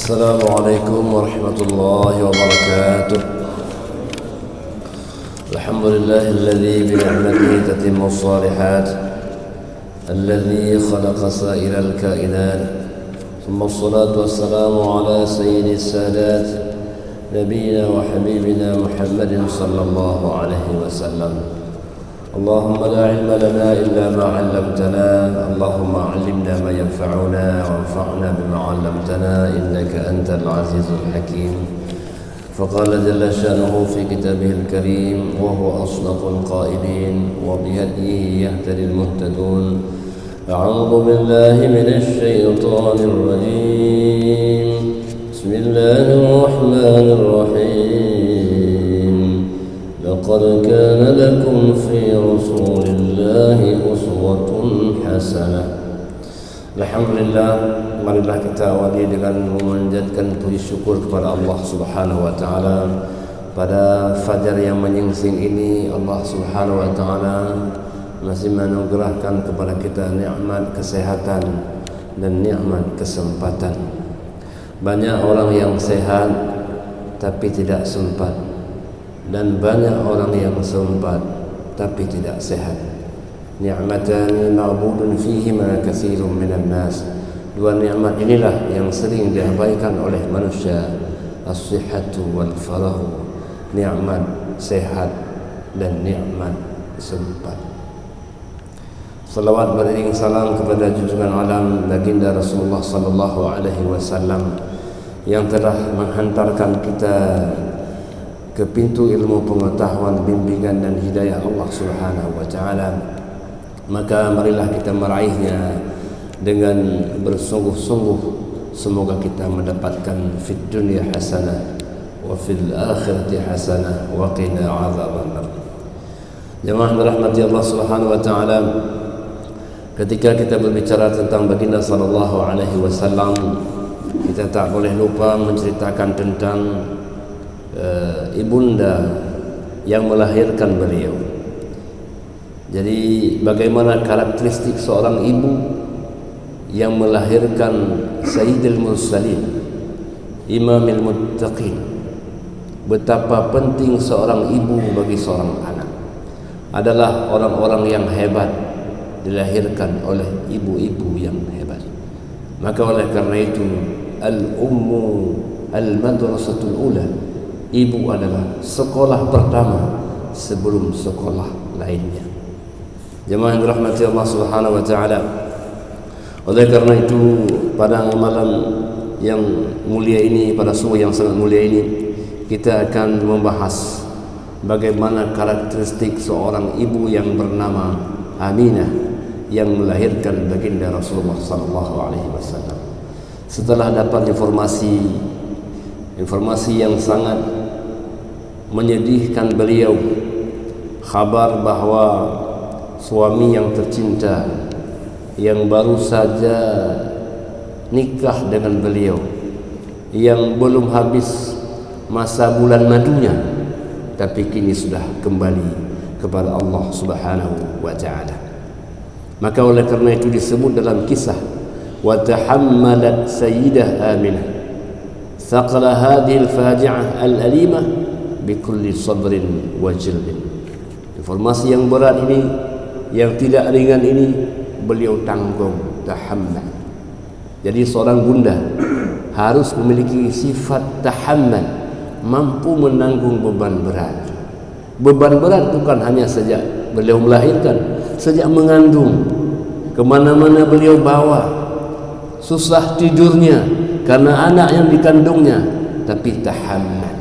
السلام عليكم ورحمة الله وبركاته. الحمد لله الذي بنعمته تتم الصالحات، الذي خلق سائر الكائنات، ثم الصلاة والسلام على سيد السادات نبينا وحبيبنا محمد صلى الله عليه وسلم. اللهم لا علم لنا إلا ما علمتنا، اللهم علمنا ما ينفعنا وانفعنا بما علمتنا، إنك أنت العزيز الحكيم. فقال جل شأنه في كتابه الكريم وهو أصدق القائلين وبهديه يهتدي المهتدون: أعوذ بالله من الشيطان الرجيم، بسم الله الرحمن الرحيم. لقد كان لكم في رسول الله أسوة حسنة. Alhamdulillah, marilah kita awali dengan memanjatkan puji syukur kepada Allah Subhanahu wa taala. Pada fajar yang menyingsing ini, Allah Subhanahu wa taala masih menganugerahkan kepada kita nikmat kesehatan dan nikmat kesempatan. Banyak orang yang sehat tapi tidak sempat, dan banyak orang yang sempat tapi tidak sehat. Ni'matani ma'budun fihima katsirun minan nas. Dua nikmat inilah yang sering diabaikan oleh manusia: as-sihhatu wal farahu. Nikmat sehat dan nikmat sempat. Salawat beriring salam kepada junjungan alam baginda Rasulullah sallallahu alaihi wasallam yang telah menghantarkan kita ke pintu ilmu pengetahuan, bimbingan dan hidayah Allah Subhanahu wa taala. Maka marilah kita meraihnya dengan bersungguh-sungguh. Semoga kita mendapatkan fid dunya hasanah wa fil akhirati hasanah wa qina adzabannar. Jemaah dirahmati Allah Subhanahu wa taala, ketika kita berbicara tentang baginda sallallahu alaihi wasallam, kita tak boleh lupa menceritakan tentang ibunda yang melahirkan beliau. Jadi bagaimana karakteristik seorang ibu yang melahirkan Sayyidil Mursalin, Imamil Muttaqin. Betapa penting seorang ibu bagi seorang anak. Adalah orang-orang yang hebat dilahirkan oleh ibu-ibu yang hebat. Maka oleh karena itu, al-ummu al-madrasatul ula. Ibu adalah sekolah pertama sebelum sekolah lainnya. Jemaah yang dirahmati Allah Subhanahu wa taala. Oleh karena itu, pada malam yang mulia ini, pada subuh yang sangat mulia ini, kita akan membahas bagaimana karakteristik seorang ibu yang bernama Aminah yang melahirkan baginda Rasulullah sallallahu alaihi wasallam. Setelah dapat informasi yang sangat menyedihkan beliau, kabar bahwa suami yang tercinta yang baru saja nikah dengan beliau, yang belum habis masa bulan madunya, tapi kini sudah kembali kepada Allah Subhanahu wa taala. Maka oleh karena itu disebut dalam kisah, wa tahammalat sayyidah Aminah thaqala hadhihi al-faji'ah al-alimah bikulli sabrin wa jildin. Informasi yang berat ini, yang tidak ringan ini, beliau tanggung, tahammal. Jadi seorang bunda harus memiliki sifat tahammal, mampu menanggung beban berat. Beban berat bukan hanya sejak beliau melahirkan, sejak mengandung, kemana-mana beliau bawa, susah tidurnya karena anak yang dikandungnya, tapi tahammal.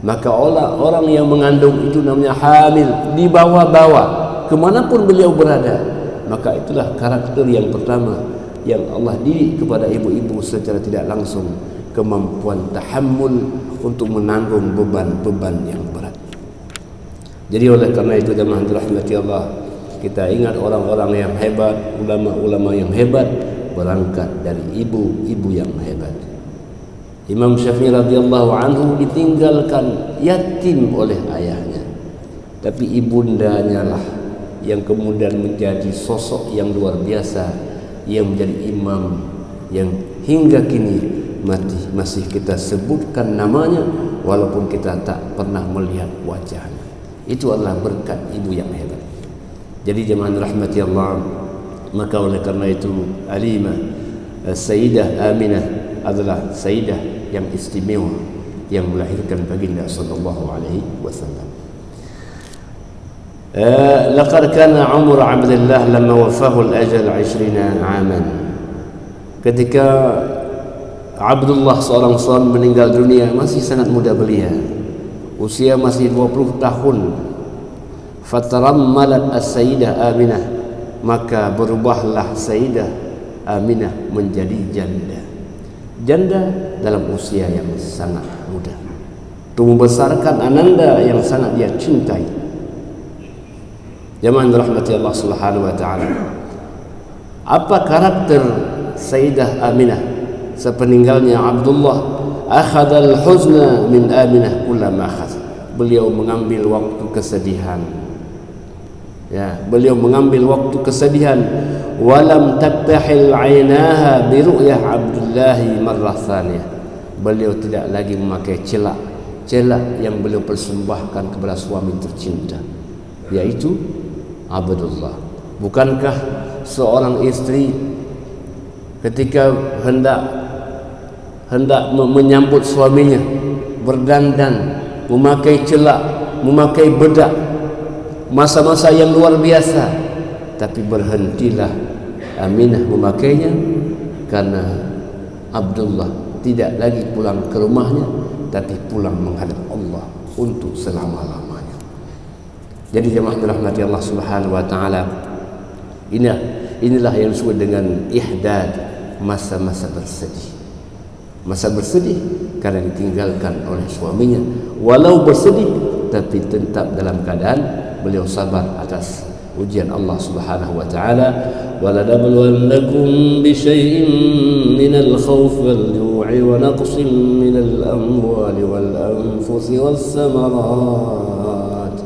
Maka orang yang mengandung itu namanya hamil, dibawa-bawa kemanapun beliau berada. Maka itulah karakter yang pertama yang Allah didik kepada ibu-ibu secara tidak langsung, kemampuan tahammul untuk menanggung beban-beban yang berat. Jadi oleh karena itu, jemaah dirahmati Allah, kita ingat orang-orang yang hebat, ulama-ulama yang hebat berangkat dari ibu-ibu yang hebat. Imam Syafi'i radhiyallahu anhu ditinggalkan yatim oleh ayahnya, tapi ibundanya lah yang kemudian menjadi sosok yang luar biasa, yang menjadi imam yang hingga kini masih kita sebutkan namanya walaupun kita tak pernah melihat wajahnya. Itu adalah berkat ibu yang hebat. Jadi jemaah rahmati Allah, maka oleh karena itu Alimah Sayyidah Aminah adalah sayyidah yang istimewa yang melahirkan baginda sallallahu alaihi wasallam. Laqad kana umur Abdullah lamma wafahu al-ajal 20 aman. Ketika Abdullah seorang son meninggal dunia masih sangat muda belia, usia masih 20 tahun. Fatarammalat as-sayyidah Aminah, maka berubahlah Sayyidah Aminah menjadi janda. Janda dalam usia yang sangat muda, untuk membesarkan ananda yang sangat dia cintai. Jemaah rahmati Allah Subhanahu wa taala. Apa karakter Sayyidah Aminah sepeninggalnya Abdullah? Akhadal huzna min Aminah kullama akhadh. Beliau mengambil waktu kesedihan. Ya, beliau mengambil waktu kesedihan. Walam taktahil ainaha bi ru'yah Abdullah marrah thaniyah. Beliau tidak lagi memakai celak yang beliau persembahkan kepada suami tercinta, yaitu Abdullah. Bukankah seorang istri ketika hendak menyambut suaminya berdandan, memakai celak, memakai bedak, masa-masa yang luar biasa, tapi berhentilah Aminah memakainya karena Abdullah tidak lagi pulang ke rumahnya, tapi pulang menghadap Allah untuk selama-lamanya. Jadi jemaah dirahmati Allah Subhanahu wa taala, inilah yang disebut dengan ihdad, masa-masa bersedih. Masa bersedih karena ditinggalkan oleh suaminya, walau bersedih tapi tetap dalam keadaan beliau sabar atas ujian Allah Subhanahu wa taala. Walanabluwannakum bisyai'in minal khawfi wal ju'i wa naqsin minal amwali wal anfusi was samarat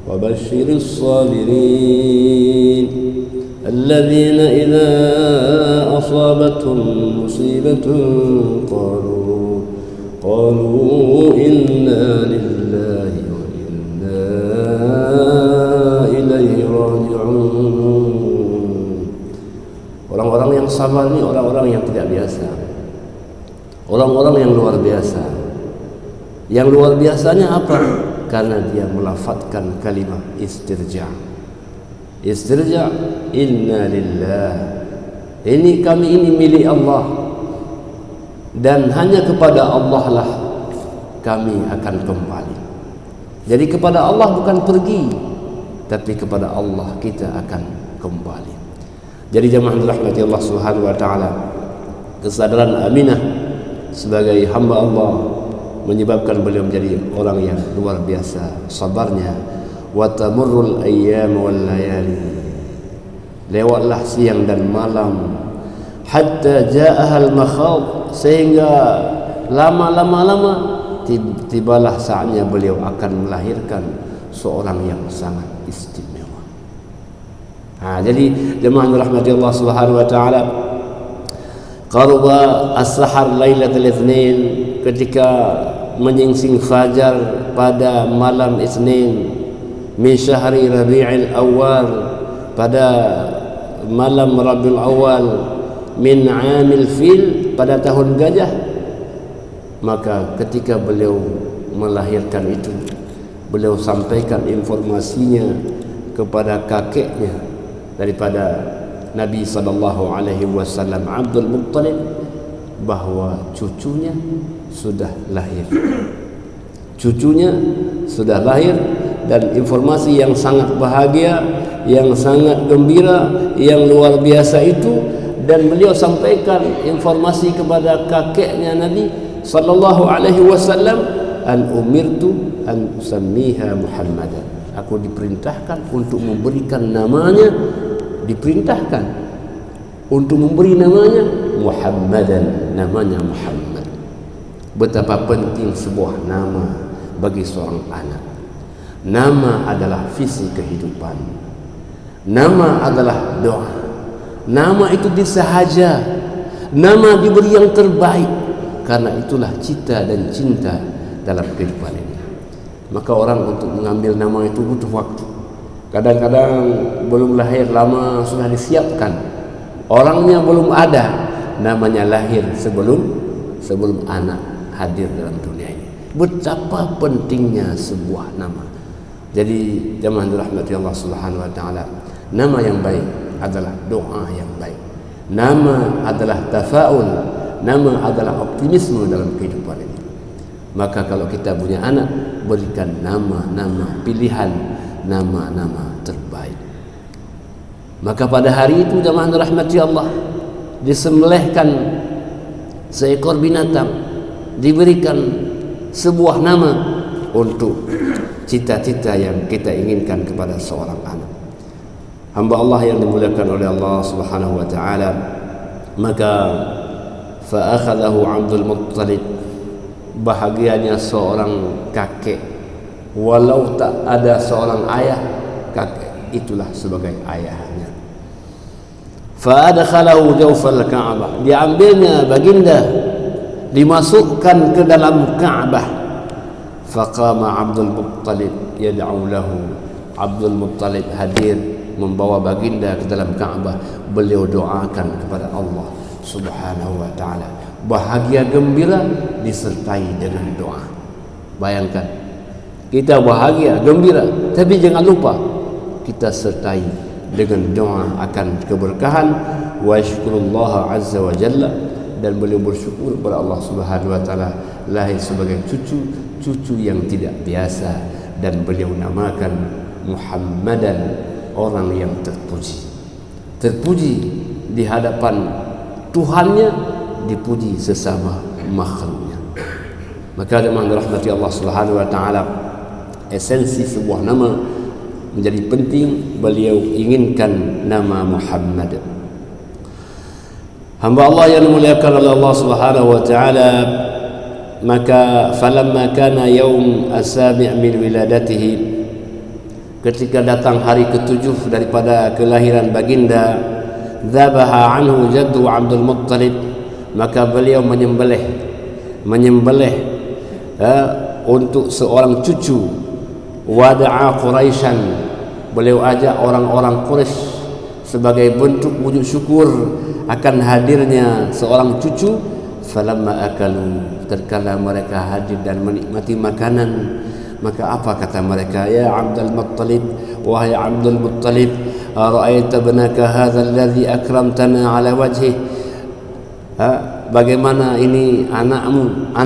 wa basyiris sabirin الذين إذا أصابتهم مصيبة قالوا إنا لله وإنا إليه راجعون. Orang-orang yang sabar ini orang-orang yang tidak biasa, orang-orang yang luar biasa. Yang luar biasanya apa? Karena dia melafadzkan kalimat istirja'. Istirja', inna lillah, ini kami ini milik Allah, dan hanya kepada Allah lah kami akan kembali. Jadi kepada Allah bukan pergi, tapi kepada Allah kita akan kembali. Jadi jemaah rahmati Allah Subhanahu wa taala, kesadaran Aminah sebagai hamba Allah menyebabkan beliau menjadi orang yang luar biasa sabarnya. Wa tamurrul ayyam wal layali, lewatlah siang dan malam, hatta ja'ahal makhad, sehingga lama-lama tibalah saatnya beliau akan melahirkan seorang yang sangat istimewa. Jadi jemaah rahmati Allah Subhanahu wa taala, qarba as-sahar lailatul itsnin, ketika menyingsing fajar pada malam Isnin, min syahri Rabi'il Awal, pada malam Rabiul Awal, min amil fil, pada tahun gajah. Maka ketika beliau melahirkan itu, beliau sampaikan informasinya kepada kakeknya daripada Nabi sallallahu alaihi wasallam, Abdul Muttalib, bahwa cucunya sudah lahir. Cucunya sudah lahir, dan informasi yang sangat bahagia, yang sangat gembira, yang luar biasa itu. Dan beliau sampaikan informasi kepada kakeknya Nabi sallallahu alaihi wasallam, an umirtu an usammiha Muhammadan, aku diperintahkan untuk memberikan namanya, diperintahkan untuk memberi namanya Muhammadan, namanya Muhammad. Betapa penting sebuah nama bagi seorang anak. Nama adalah visi kehidupan. Nama adalah doa. Nama itu disahaja. Nama diberi yang terbaik. karena itulah cita dan cinta dalam kehidupan ini. Maka orang untuk mengambil nama itu butuh waktu. Kadang-kadang belum lahir lama sudah disiapkan, orangnya belum ada, namanya lahir sebelum anak hadir dalam dunia ini. Betapa pentingnya sebuah nama. Jadi jemaah dirahmati Allah Subhanahu wa taala, nama yang baik adalah doa yang baik. Nama adalah tafaul, nama adalah optimisme dalam kehidupan ini. Maka kalau kita punya anak, berikan nama-nama pilihan, nama-nama terbaik. Maka pada hari itu jemaah dirahmati Allah, disembelihkan seekor binatang, diberikan sebuah nama untuk cita-cita yang kita inginkan kepada seorang anak. Hamba Allah yang dimuliakan oleh Allah Subhanahu wa taala, maka fa akhadahu Abdul Muttalib, bahagianya seorang kakek, walau tak ada seorang ayah, kakek itulah sebagai ayahnya. Fa adkhalahu jawfal Ka'bah, diambilnya baginda, dimasukkan ke dalam Ka'bah. Faqama Abdul Muttalib yad'u lahu, Abdul Muttalib hadir membawa baginda ke dalam Ka'bah. Beliau doakan kepada Allah Subhanahu wa taala. Bahagia gembira disertai dengan doa. Bayangkan, kita bahagia gembira, tapi jangan lupa kita sertai dengan doa akan keberkahan. Wa syukurullah azza wa jalla, dan beliau bersyukur kepada Allah Subhanahu wa taala lahir sebagai cucu yang tidak biasa, dan beliau namakan Muhammadan, orang yang terpuji di hadapan Tuhannya, dipuji sesama makhluknya. Maka jemaah dirahmati Allah Subhanahu wa taala, esensi sebuah nama menjadi penting. Beliau inginkan nama Muhammad. Hamba Allah yang dimuliakan oleh Allah Subhanahu wa taala, maka falamma kana yaum as-sabi' min wiladatihi, ketika datang hari ke-7 daripada kelahiran baginda, dzabaha anhu jaddu Abdul Muttalib, maka beliau menyembelih untuk seorang cucu. Wada'a Quraisyan, beliau ajak orang-orang Quraisy sebagai bentuk wujud syukur akan hadirnya seorang cucu. Falamma akalu, tatkala mereka hadir dan menikmati makanan, maka apa kata mereka? Ya Abdul Muttalib, wahai Abdul Muttalib, ara'aita ibnaka hadha alladhi akramtana ala wajhih, bagaimana ini anakmu,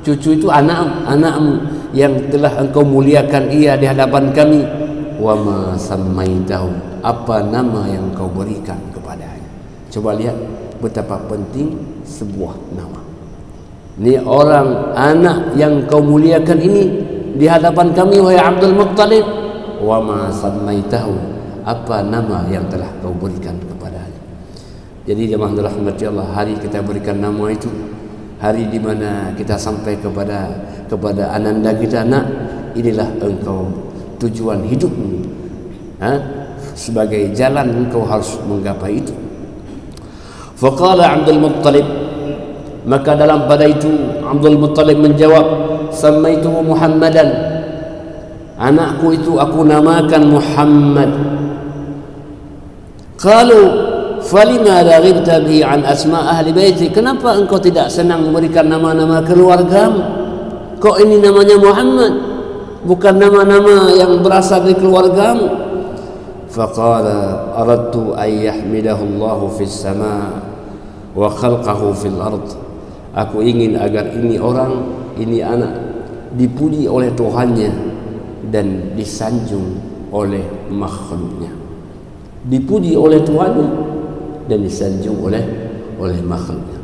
cucu itu anakmu yang telah engkau muliakan ia di hadapan kami. Wa ma sammaitahu, apa nama yang kau berikan kepadanya? Coba lihat betapa penting sebuah nama. Ini orang anak yang kau muliakan ini di hadapan kami, wahai Abdul Muttalib. Wa ma sammaitahu, apa nama yang telah kau berikan kepadanya? Jadi jemaah dirahmati Allah, hari kita berikan nama itu hari di mana kita sampai kepada ananda kita, nak, inilah engkau tujuan hidupmu, sebagai jalan engkau harus menggapai itu. Faqala Abdul Muttalib, maka dalam pada itu Abdul Muttalib menjawab, samaituhu Muhammadan, anakku itu aku namakan Muhammad. Qalu falima raghibta bihi an asma ahli baiti, kenapa engkau tidak senang memberikan nama-nama keluargamu? Kok ini namanya Muhammad, bukan nama-nama yang berasal dari keluargamu? Faqala aradtu an yahmidahu Allahu fis sama wa khalqahu fil ard, aku ingin agar ini anak dipuji oleh Tuhannya dan disanjung oleh makhluknya. Dipuji oleh Tuhannya dan disanjung oleh makhluknya.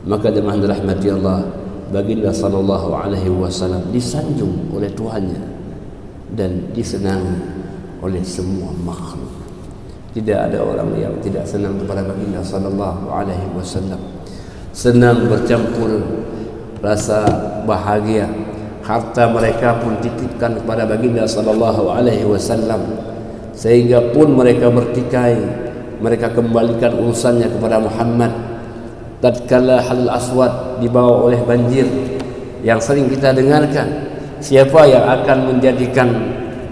Maka jemaah dirahmati Allah, baginda sallallahu alaihi wasallam disanjung oleh Tuhannya dan disenangi oleh semua makhluk. Tidak ada orang yang tidak senang kepada baginda sallallahu alaihi wasallam. Senang bercampur rasa bahagia, harta mereka pun titipkan kepada baginda sallallahu alaihi wasallam, sehingga pun mereka bertikai, mereka kembalikan urusannya kepada Muhammad. tatkala Hajarul Aswad dibawa oleh banjir yang sering kita dengarkan, siapa yang akan menjadikan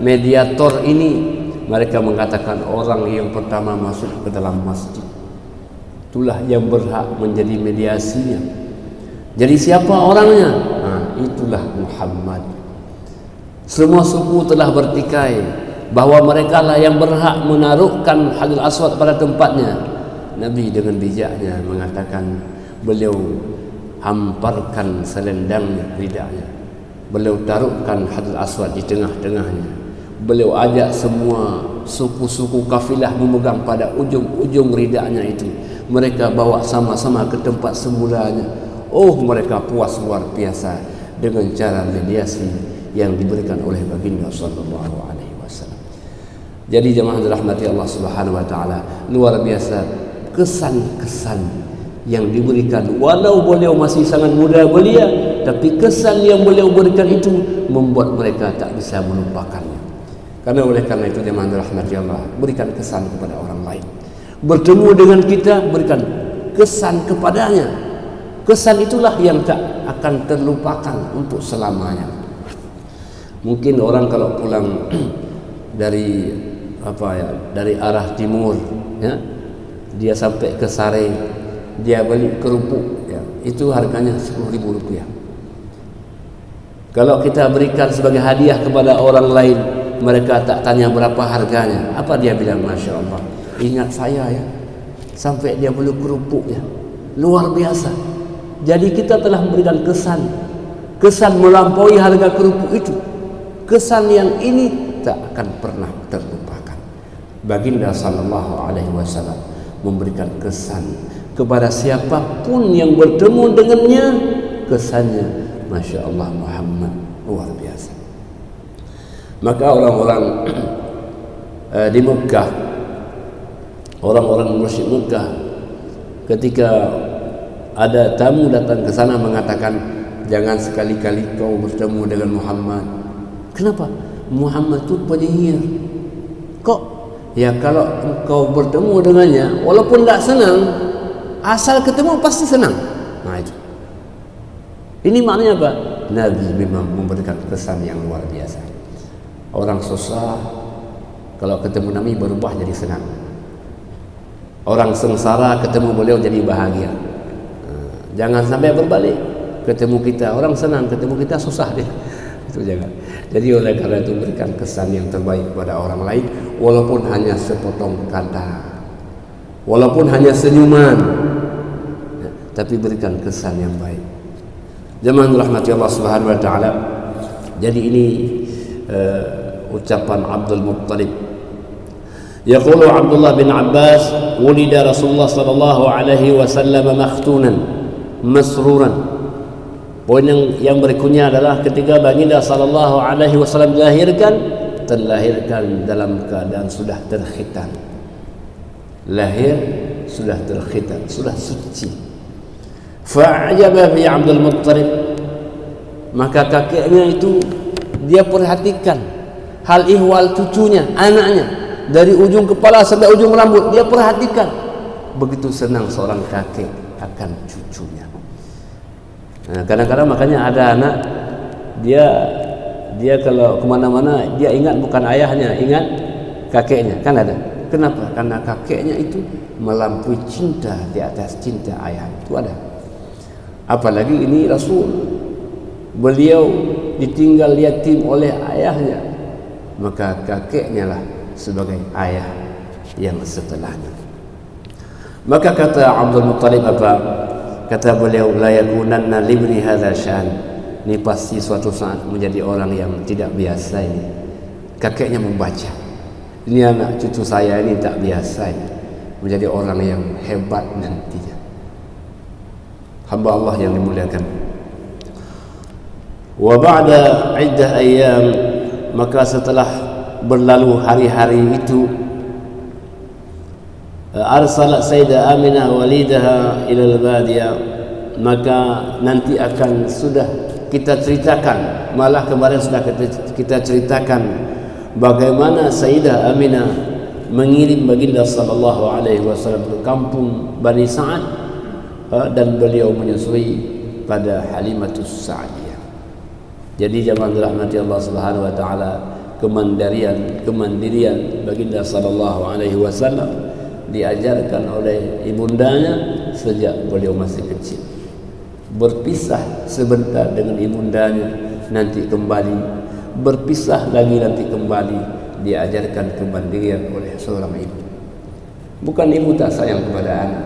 mediator ini? Mereka mengatakan orang yang pertama masuk ke dalam masjid, itulah yang berhak menjadi mediasinya. Jadi siapa orangnya? Itulah Muhammad. Semua suku telah bertikai bahwa mereka lah yang berhak menaruhkan Hajarul Aswad pada tempatnya. Nabi dengan bijaknya mengatakan, beliau hamparkan selendangnya, lidahnya, beliau taruhkan Hajarul Aswad di tengah-tengahnya. Beliau ajak semua suku-suku kafilah memegang pada ujung-ujung ridaknya itu. Mereka bawa sama-sama ke tempat semulanya. Oh, mereka puas luar biasa dengan cara mediasi yang diberikan oleh baginda sallallahu alaihi wasallam. Jadi jemaah dirahmati Allah Subhanahu wa taala, luar biasa kesan-kesan yang diberikan. Walau beliau masih sangat muda belia, tapi kesan yang beliau berikan itu membuat mereka tak bisa melupakannya. Oleh karena itu jemaah dirahmati Allah, berikan kesan kepada orang lain. Bertemu dengan kita, berikan kesan kepadanya. Kesan itulah yang tak akan terlupakan untuk selamanya. Mungkin orang kalau pulang dari dari arah timur, ya, dia sampai ke Sare, dia beli kerupuk, ya, itu harganya Rp10.000. Kalau kita berikan sebagai hadiah kepada orang lain, mereka tak tanya berapa harganya. Apa dia bilang? Masya Allah, ingat saya ya, sampai dia beli kerupuk, ya, luar biasa. Jadi kita telah memberikan kesan melampaui harga kerupuk itu. Kesan yang ini tak akan pernah terlupakan. Baginda sallallahu alaihi wasallam memberikan kesan kepada siapapun yang bertemu dengannya. Kesannya, Masya Allah, Muhammad luar biasa. Maka orang-orang di Mekah, orang-orang musyrik Mekah, ketika ada tamu datang ke sana mengatakan, jangan sekali-kali kau bertemu dengan Muhammad. Kenapa? Muhammad itu penyihir. Kok? Ya kalau engkau bertemu dengannya, walaupun tak senang, asal ketemu pasti senang. Nah itu. Ini maknanya apa? Nabi memang memberikan kesan yang luar biasa. Orang susah kalau ketemu Nabi berubah jadi senang. Orang sengsara ketemu beliau jadi bahagia. Jangan sampai berbalik. Ketemu kita orang senang, ketemu kita susah deh. Itu jangan. Jadi oleh karena itu berikan kesan yang terbaik kepada orang lain, walaupun hanya sepotong kata, walaupun hanya senyuman, ya, tapi berikan kesan yang baik. Jemaah rahmati Allah Subhanahu wa taala. Jadi ini ucapan Abdul Muttalib. Yaqulu Abdullah bin Abbas, wulida Rasulullah sallallahu alaihi wasallam makhtunan masruran. Poin yang berikutnya adalah ketika baginda sallallahu alaihi wasallam terlahirkan dalam keadaan sudah terkhitan. Lahir sudah terkhitan, sudah suci. Fa'ajaba bi Abdul Muttalib, maka kakeknya itu dia perhatikan hal ihwal cucunya, anaknya, dari ujung kepala sampai ujung rambut dia perhatikan. Begitu senang seorang kakek akan cucunya. Nah, kadang-kadang makanya ada anak dia kalau kemana-mana dia ingat bukan ayahnya, ingat kakeknya, kan ada. Kenapa? Karena kakeknya itu melampaui cinta di atas cinta ayah. Itu ada. Apalagi ini Rasul, beliau ditinggal yatim oleh ayahnya, maka kakeknya lah sebagai ayah yang setelahnya. Maka kata Abdul Muttalib apa? Kata beliau, la yakunanna libni hadza syan. Ini pasti suatu saat menjadi orang yang tidak biasa ini. Kakeknya membaca, ini anak cucu saya ini tak biasa ini, menjadi orang yang hebat nantinya. Hamba Allah yang dimuliakan. Wa ba'da iddah ayyam, maka setelah berlalu hari-hari itu, arsalat Sayyidah Aminah walidaha ilal badiyah, maka nanti akan sudah kita ceritakan, malah kemarin sudah kita ceritakan bagaimana Sayyidah Aminah mengirim baginda sallallahu alaihi wasallam ke kampung Bani Sa'ad. dan beliau menyusui pada Halimatus Sa'diyah. Jadi jamaah dirahmati Allah Subhanahu wa taala, kemandirian baginda sallallahu alaihi wasallam diajarkan oleh ibundanya sejak beliau masih kecil. Berpisah sebentar dengan ibundanya, nanti kembali, berpisah lagi nanti kembali, diajarkan kemandirian oleh seorang ibu. Bukan ibu tak sayang kepada anak,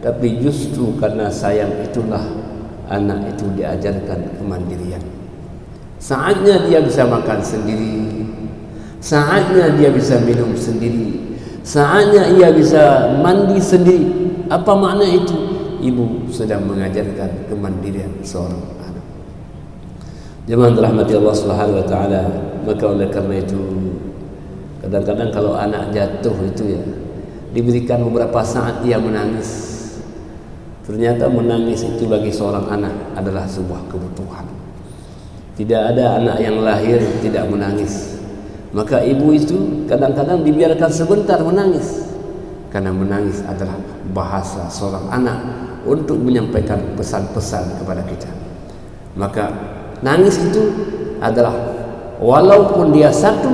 tapi justru karena sayang itulah anak itu diajarkan kemandirian. Saatnya dia bisa makan sendiri, saatnya dia bisa minum sendiri, saatnya ia bisa mandi sendiri. Apa makna itu? Ibu sedang mengajarkan kemandirian seorang anak. Jemaah dirahmati Allah Subhanahu wa taala, maka oleh karena itu kadang-kadang kalau anak jatuh itu ya, diberikan beberapa saat dia menangis. Ternyata menangis itu bagi seorang anak adalah sebuah kebutuhan. Tidak ada anak yang lahir tidak menangis. Maka ibu itu kadang-kadang dibiarkan sebentar menangis, karena menangis adalah bahasa seorang anak untuk menyampaikan pesan-pesan kepada kita. Maka nangis itu adalah walaupun dia satu,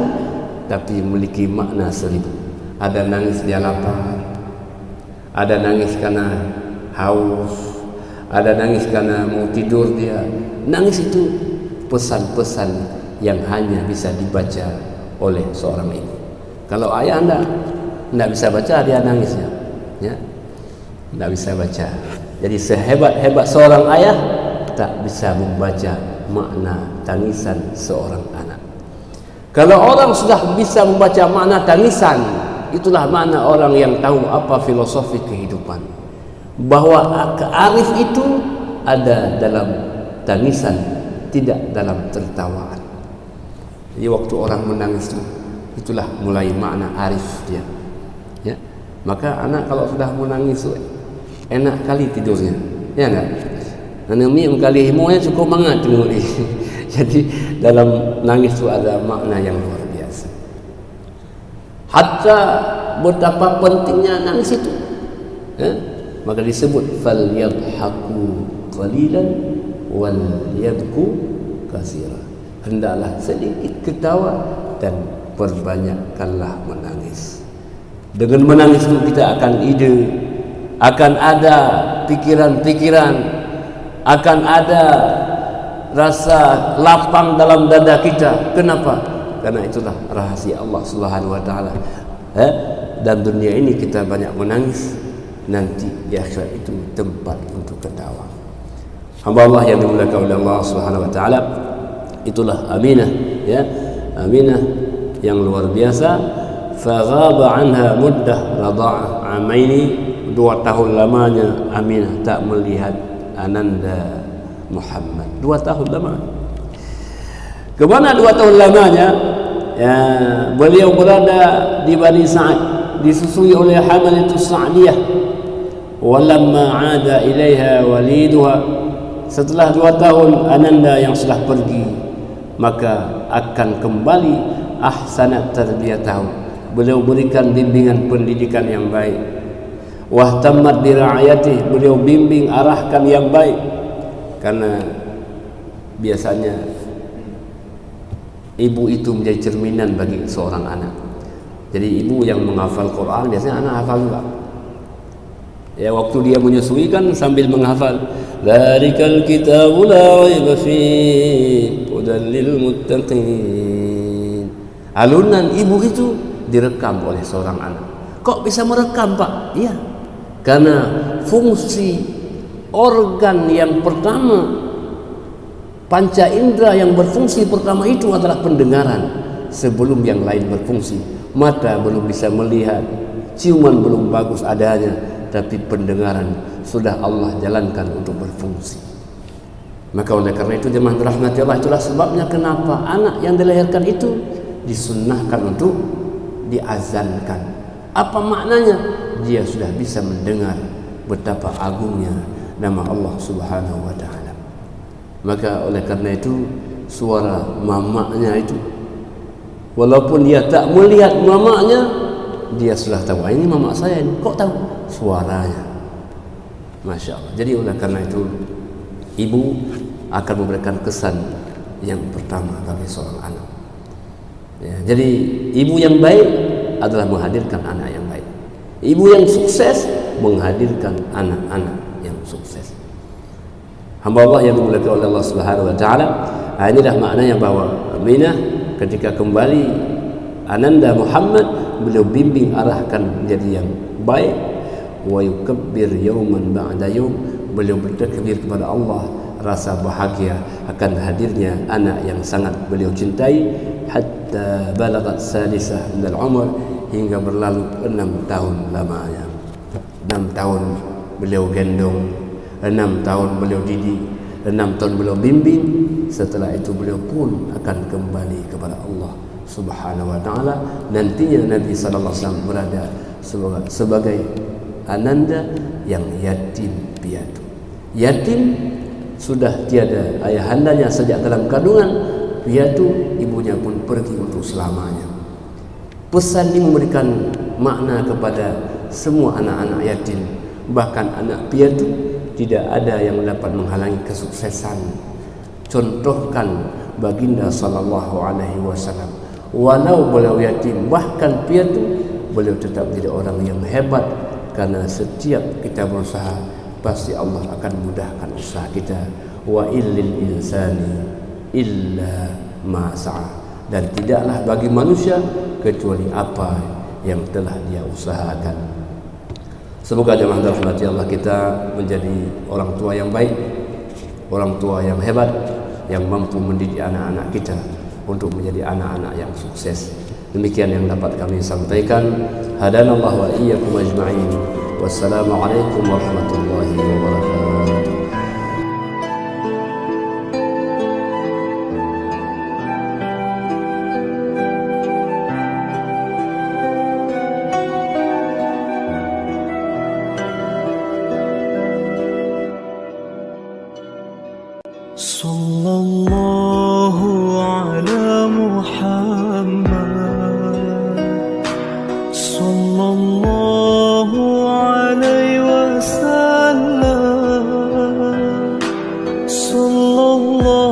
tapi memiliki makna seribu. Ada nangis dia lapar, ada nangis karena haus, ada nangis karena mau tidur dia. Nangis itu pesan-pesan yang hanya bisa dibaca oleh seorang ibu. Kalau ayah tidak bisa baca, dia nangisnya, ya, tidak bisa baca. Jadi sehebat-hebat seorang ayah tak bisa membaca makna tangisan seorang anak. Kalau orang sudah bisa membaca makna tangisan, itulah makna orang yang tahu apa filosofi kehidupan. Bahwa kearif itu ada dalam tangisan, tidak dalam tertawaan. Jadi waktu orang menangis itu, itulah mulai makna arif dia. Ya, maka anak kalau sudah menangis enak kali tidurnya, ya enggak? Nanti kali himonya cukup mangat tengok ni. Jadi dalam nangis itu ada makna yang luar biasa. Hatta betapa pentingnya nangis itu, ya? Maka disebut falyadhaku qalilan wal yabku katsira. Hendaklah sedikit ketawa dan perbanyakkanlah menangis. Dengan menangis itu kita akan ide, akan ada pikiran-pikiran, akan ada rasa lapang dalam dada kita. Kenapa? Karena itulah rahasia Allah Subhanahu wa taala. Dan dunia ini kita banyak menangis, nanti di akhirat itu tempat untuk ketawa. Hamba Allah yang dimuliakan oleh Allah Subhanahu wa taala, itulah Aminah, ya, Aminah yang luar biasa. Faghaba anha muddah radha'ah amaini, 2 tahun lamanya Aminah tak melihat ananda Muhammad. 2 tahun lamanya. Kemana 2 tahun lamanya? Ya, beliau berada di Bani Sa'ad, disusui oleh Hamalatus Sa'diyah. Walamma 'ada ilaiha waliduha, setelah 2 tahun ananda yang sudah pergi, maka akan kembali ahsanat tarbiyatahu, beliau berikan bimbingan pendidikan yang baik. Wahtammat bira'ayatih, beliau bimbing arahkan yang baik. Karena biasanya ibu itu menjadi cerminan bagi seorang anak. Jadi ibu yang menghafal Quran, biasanya anak hafal juga. Ya, waktu dia menyusui kan sambil menghafal, dzalikal kitabu la raiba fihi hudal lil muttaqin. Alunan ibu itu direkam oleh seorang anak. Kok bisa merekam, Pak? Iya, karena fungsi organ yang pertama, panca indera yang berfungsi pertama itu adalah pendengaran sebelum yang lain berfungsi. Mata belum bisa melihat, ciuman belum bagus adanya, tapi pendengaran sudah Allah jalankan untuk berfungsi. Maka oleh karena itu jemaah dirahmati Allah, itulah sebabnya kenapa anak yang dilahirkan itu disunnahkan untuk diazankan. Apa maknanya? Dia sudah bisa mendengar betapa agungnya nama Allah Subhanahu wa taala. Maka oleh karena itu suara mamaknya itu, walaupun dia tak melihat mamaknya, dia sudah tahu, ini mamak saya ini. Kok tahu? Suaranya. Masya Allah. Jadi oleh karena itu ibu akan memberikan kesan yang pertama bagi seorang anak. Ya, jadi ibu yang baik adalah menghadirkan anak yang baik. Ibu yang sukses menghadirkan anak-anak yang sukses. Hamba Allah yang dimuliakan oleh Allah Subhanahu wa taala, inilah maknanya bahwa Aminah ketika kembali Ananda Muhammad, beliau bimbing arahkan menjadi yang baik. Wa yukabbir yawman ba'da yawm, beliau bertakbir kepada Allah, rasa bahagia akan hadirnya anak yang sangat beliau cintai. Hatta balagat salisah minal umur, hingga berlalu 6 tahun lamanya. 6 tahun beliau gendong, 6 tahun beliau didik, 6 tahun beliau bimbing. Setelah itu beliau pun akan kembali kepada Allah Subhanahu wa taala. Nantinya Nabi sallallahu alaihi wasallam berada sebagai ananda yang yatim piatu. Yatim sudah tiada ayahandanya sejak dalam kandungan, piatu ibunya pun pergi untuk selamanya. Pesan ini memberikan makna kepada semua anak-anak yatim, bahkan anak piatu. Tidak ada yang dapat menghalangi kesuksesan. Contohkan baginda sallallahu alaihi wasallam, walau beliau yatim bahkan piatu, beliau tetap menjadi orang yang hebat, karena setiap kita berusaha pasti Allah akan mudahkan usaha kita. Wa illil insani illa ma sa'a, dan tidaklah bagi manusia kecuali apa yang telah dia usahakan. Semoga jemaah dirahmati Allah, kita menjadi orang tua yang baik, orang tua yang hebat, yang mampu mendidik anak-anak kita untuk menjadi anak-anak yang sukses. Demikian yang dapat kami sampaikan. Hadanallahu wa iyyakum ajma'in. Wassalamualaikum warahmatullahi wabarakatuh. Sallallahu ala Muhammad, sallallahu alaihi wasallam, sallallahu